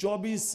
24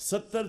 70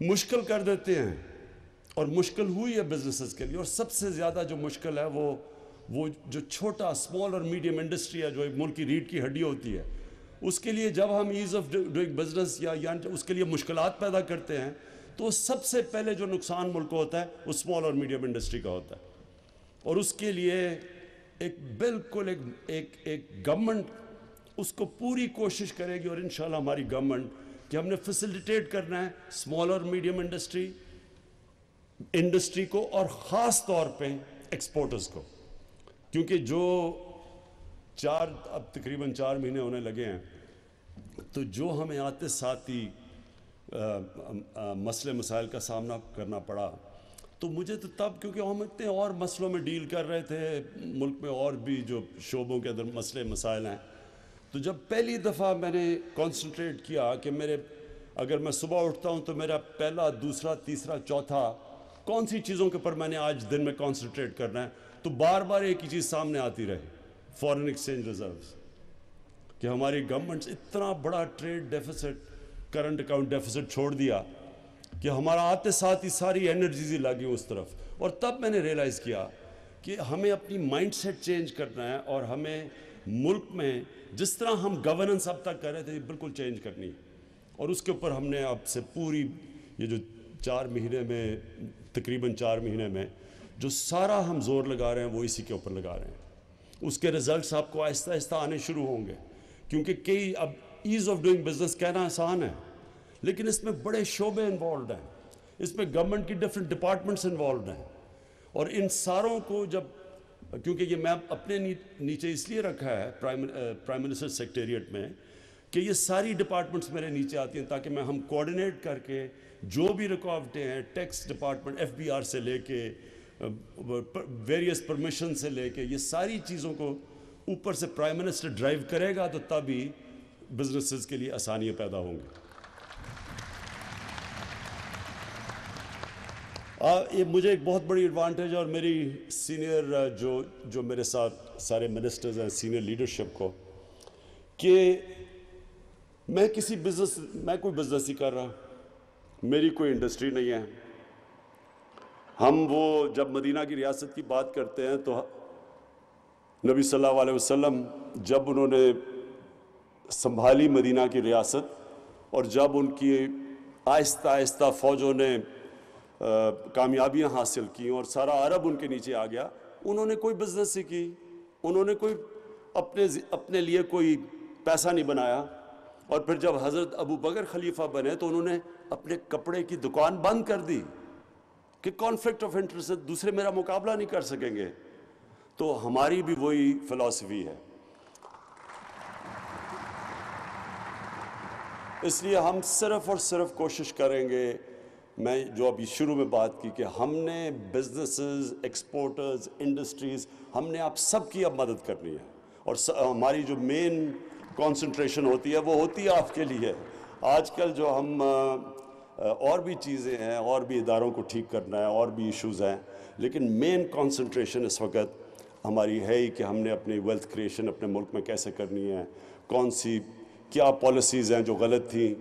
مشکل کر دیتے ہیں، اور مشکل ہوئی ہے بزنسز کے لیے. اور سب سے زیادہ جو مشکل ہے وہ جو چھوٹا اسمال اور میڈیم انڈسٹری ہے جو ایک ملک کی ریڑھ کی ہڈی ہوتی ہے، اس کے لیے جب ہم ایز آف ڈوئنگ بزنس یا اس کے لیے مشکلات پیدا کرتے ہیں تو سب سے پہلے جو نقصان ملک کو ہوتا ہے وہ اسمال اور میڈیم انڈسٹری کا ہوتا ہے. اور اس کے لیے ایک بالکل ایک گورنمنٹ اس کو پوری کوشش کرے گی، اور انشاءاللہ ہماری گورنمنٹ کہ ہم نے فیسیلیٹیٹ کرنا ہے اسمال اور میڈیم انڈسٹری کو، اور خاص طور پہ ایکسپورٹرز کو. کیونکہ جو اب تقریباً 4 مہینے ہونے لگے ہیں، تو جو ہمیں آتے ساتھ ہی مسئلے مسائل کا سامنا کرنا پڑا، تو مجھے تو تب، کیونکہ ہم اتنے اور مسئلوں میں ڈیل کر رہے تھے، ملک میں اور بھی جو شعبوں کے اندر مسئلے مسائل ہیں، تو جب پہلی دفعہ میں نے کانسنٹریٹ کیا کہ اگر میں صبح اٹھتا ہوں تو میرا پہلا، دوسرا، تیسرا، چوتھا کون سی چیزوں کے اوپر میں نے آج دن میں کانسنٹریٹ کرنا ہے، تو بار بار ایک ہی چیز سامنے آتی رہی، فارن ایکسچینج ریزروز. کہ ہماری گورنمنٹ اتنا بڑا trade deficit, current account deficit چھوڑ دیا کہ ہمارا آتے ساتھ ہی ساری انرجیز ہی لگی اس طرف. اور تب میں نے ریئلائز کیا کہ ہمیں اپنی مائنڈ سیٹ چینج کرنا ہے، اور ہمیں ملک میں جس طرح ہم گورننس اب تک کر رہے تھے بالکل چینج کرنی ہے. اور اس کے اوپر ہم نے اب سے پوری یہ جو 4 مہینے میں، تقریباً 4 مہینے میں جو سارا ہم زور لگا رہے ہیں وہ اسی کے اوپر لگا رہے ہیں. اس کے رزلٹس آپ کو آہستہ آہستہ آنے شروع ہوں گے، کیونکہ اب ایز آف ڈوئنگ بزنس کہنا آسان ہے، لیکن اس میں بڑے شعبے انوالوڈ ہیں، اس میں گورنمنٹ کی ڈفرینٹ ڈپارٹمنٹس انوالوڈ ہیں. اور ان ساروں کو کیونکہ یہ میں اپنے نیچے اس لیے رکھا ہے پرائم منسٹر سیکریٹریٹ میں کہ یہ ساری ڈپارٹمنٹس میرے نیچے آتی ہیں، تاکہ ہم کوآرڈینیٹ کر کے جو بھی رکاوٹیں ہیں، ٹیکس ڈپارٹمنٹ، FBR سے لے کے ویریس پرمیشن سے لے کے، یہ ساری چیزوں کو اوپر سے پرائم منسٹر ڈرائیو کرے گا، تو تب ہی بزنسز کے لیے آسانیاں پیدا ہوں گی. یہ مجھے ایک بہت بڑی ایڈوانٹیج، اور میری سینئر جو میرے ساتھ سارے منسٹرز ہیں، سینئر لیڈرشپ کو، کہ میں کوئی بزنس ہی کر رہا، میری کوئی انڈسٹری نہیں ہے. ہم جب مدینہ کی ریاست کی بات کرتے ہیں تو نبی صلی اللہ علیہ وسلم جب انہوں نے سنبھالی مدینہ کی ریاست، اور جب ان کی آہستہ آہستہ فوجوں نے کامیابیاں حاصل کی اور سارا عرب ان کے نیچے آ گیا، انہوں نے کوئی بزنس ہی کی، انہوں نے کوئی اپنے لیے کوئی پیسہ نہیں بنایا. اور پھر جب حضرت ابو بکر خلیفہ بنے تو انہوں نے اپنے کپڑے کی دکان بند کر دی کہ کانفلکٹ آف انٹرسٹ، دوسرے میرا مقابلہ نہیں کر سکیں گے. تو ہماری بھی وہی فلسفی ہے. اس لیے ہم صرف اور صرف کوشش کریں گے، میں جو ابھی شروع میں بات کی، کہ ہم نے بزنسز، ایکسپورٹرز، انڈسٹریز، ہم نے آپ سب کی اب مدد کرنی ہے. اور ہماری جو مین کانسنٹریشن ہوتی ہے وہ ہوتی ہے آپ کے لیے. آج کل جو ہم اور بھی چیزیں ہیں، اور بھی اداروں کو ٹھیک کرنا ہے، اور بھی ایشوز ہیں، لیکن مین کانسنٹریشن اس وقت ہماری ہے ہی کہ ہم نے اپنی ویلتھ کریشن اپنے ملک میں کیسے کرنی ہے، کیا پالیسیز ہیں جو غلط تھیں.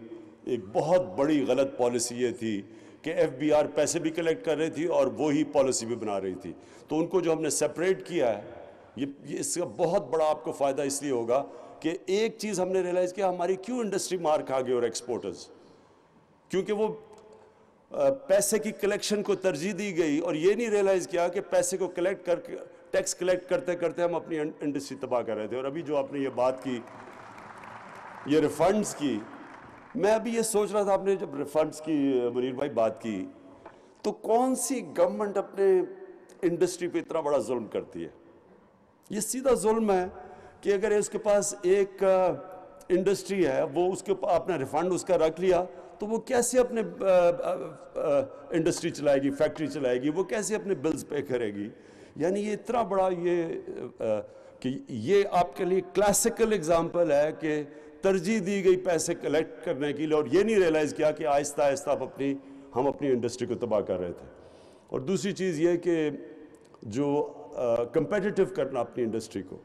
ایک بہت بڑی غلط پالیسی یہ تھی کہ FBR پیسے بھی کلیکٹ کر رہی تھی اور وہی پالیسی بھی بنا رہی تھی. تو ان کو جو ہم نے سیپریٹ کیا ہے، یہ اس کا بہت بڑا آپ کو فائدہ اس لیے ہوگا کہ ایک چیز ہم نے ریئلائز کیا، ہماری کیوں انڈسٹری مار کھا گئی اور ایکسپورٹرز، کیونکہ وہ پیسے کی کلیکشن کو ترجیح دی گئی، اور یہ نہیں ریئلائز کیا کہ پیسے کو کلیکٹ کر کے، ٹیکس کلیکٹ کرتے کرتے ہم اپنی انڈسٹری تباہ کر رہے تھے. اور ابھی جو آپ نے یہ بات کی، یہ ریفنڈز کی، میں ابھی یہ سوچ رہا تھا، آپ نے جب ریفنڈز کی منیر بھائی بات کی، تو کون سی گورنمنٹ اپنے انڈسٹری پہ اتنا بڑا ظلم کرتی ہے؟ یہ سیدھا ظلم ہے کہ اگر اس کے پاس ایک انڈسٹری ہے، وہ اس کے اپنا ریفنڈ اس کا رکھ لیا، تو وہ کیسے اپنے انڈسٹری چلائے گی، فیکٹری چلائے گی، وہ کیسے اپنے بلز پے کرے گی؟ یعنی یہ اتنا بڑا کہ یہ آپ کے لیے کلاسیکل اگزامپل ہے کہ ترجیح دی گئی پیسے کلیکٹ کرنے کے لیے، اور یہ نہیں ریئلائز کیا کہ آہستہ آہستہ ہم اپنی انڈسٹری کو تباہ کر رہے تھے. اور دوسری چیز یہ کہ جو کمپیٹیٹو کرنا اپنی انڈسٹری کو،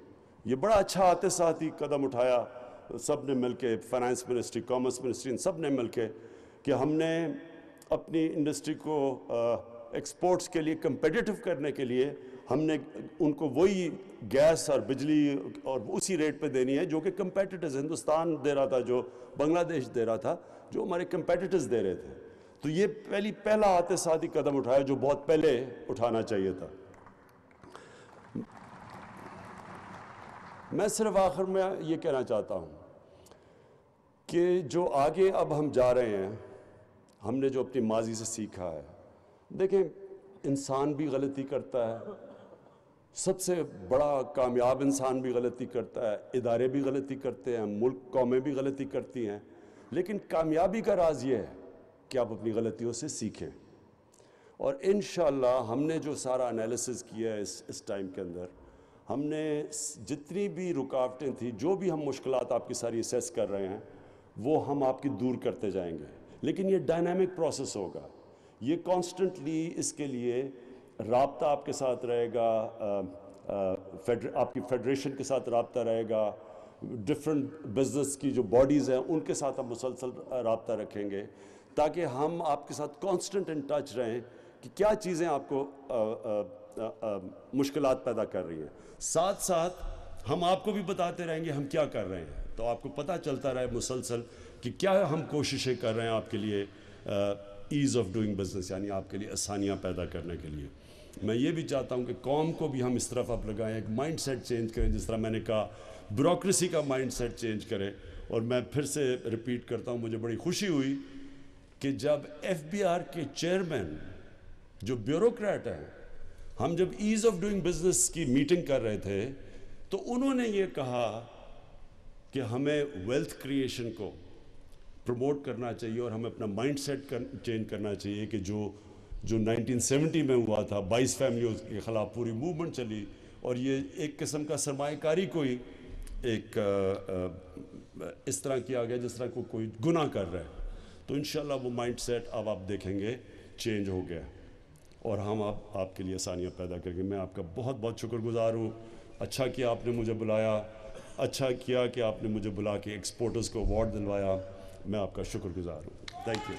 یہ بڑا اچھا آتے ساتھ ہی قدم اٹھایا سب نے مل کے، فائنانس منسٹری، کامرس منسٹری، ان سب نے مل کے، کہ ہم نے اپنی انڈسٹری کو ایکسپورٹس کے لیے کمپیٹیٹو کرنے کے لیے ہم نے ان کو وہی گیس اور بجلی اور اسی ریٹ پہ دینی ہے جو کہ کمپیٹیٹرز ہندوستان دے رہا تھا، جو بنگلہ دیش دے رہا تھا، جو ہمارے کمپیٹیٹرز دے رہے تھے. تو یہ پہلا آتے ساتھ ہی قدم اٹھایا جو بہت پہلے اٹھانا چاہیے تھا. میں صرف آخر میں یہ کہنا چاہتا ہوں کہ جو آگے اب ہم جا رہے ہیں، ہم نے جو اپنی ماضی سے سیکھا ہے، دیکھیں انسان بھی غلطی کرتا ہے، سب سے بڑا کامیاب انسان بھی غلطی کرتا ہے، ادارے بھی غلطی کرتے ہیں، ملک قومیں بھی غلطی کرتی ہیں، لیکن کامیابی کا راز یہ ہے کہ آپ اپنی غلطیوں سے سیکھیں. اور انشاءاللہ ہم نے جو سارا انالیسز کیا ہے اس ٹائم کے اندر، ہم نے جتنی بھی رکاوٹیں تھیں، جو بھی ہم مشکلات آپ کی ساری اسیس کر رہے ہیں، وہ ہم آپ کی دور کرتے جائیں گے. لیکن یہ ڈائنامک پروسیس ہوگا، یہ کانسٹنٹلی اس کے لیے رابطہ آپ کے ساتھ رہے گا، آپ کی فیڈریشن کے ساتھ رابطہ رہے گا، ڈفرینٹ بزنس کی جو باڈیز ہیں ان کے ساتھ ہم مسلسل رابطہ رکھیں گے تاکہ ہم آپ کے ساتھ کانسٹنٹ ان ٹچ رہیں کہ کیا چیزیں آپ کو مشکلات پیدا کر رہی ہیں. ساتھ ساتھ ہم آپ کو بھی بتاتے رہیں گے ہم کیا کر رہے ہیں، تو آپ کو پتہ چلتا رہے مسلسل کہ کیا ہم کوششیں کر رہے ہیں آپ کے لیے ایز آف ڈوئنگ بزنس، یعنی آپ کے لیے آسانیاں پیدا کرنے کے لیے. میں یہ بھی چاہتا ہوں کہ قوم کو بھی ہم اس طرف اب لگائیں، ایک مائنڈ سیٹ چینج کریں، جس طرح میں نے کہا بیوروکریسی کا مائنڈ سیٹ چینج کریں. اور میں پھر سے ریپیٹ کرتا ہوں، مجھے بڑی خوشی ہوئی کہ جب FBR کے چیئرمین جو بیوروکریٹ ہیں، ہم جب ایز آف ڈوئنگ بزنس کی میٹنگ کر رہے تھے تو انہوں نے یہ کہا کہ ہمیں ویلتھ کریشن کو پروموٹ کرنا چاہیے اور ہمیں اپنا مائنڈ سیٹ چینج کرنا چاہیے کہ جو 1970 میں ہوا تھا، 22 فیملیوں کے خلاف پوری موومنٹ چلی اور یہ ایک قسم کا سرمایہ کاری کو ہی ایک اس طرح کیا گیا جس طرح کوئی گناہ کر رہا ہے. تو انشاءاللہ وہ مائنڈ سیٹ اب آپ دیکھیں گے چینج ہو گیا اور ہم آپ کے لیے آسانیاں پیدا کریں گے. میں آپ کا بہت بہت شکر گزار ہوں. اچھا کیا آپ نے مجھے بلایا، اچھا کیا کہ آپ نے مجھے بلا کے ایکسپورٹرز کو ایوارڈ دلوایا. میں آپ کا شکر گزار ہوں. Thank you.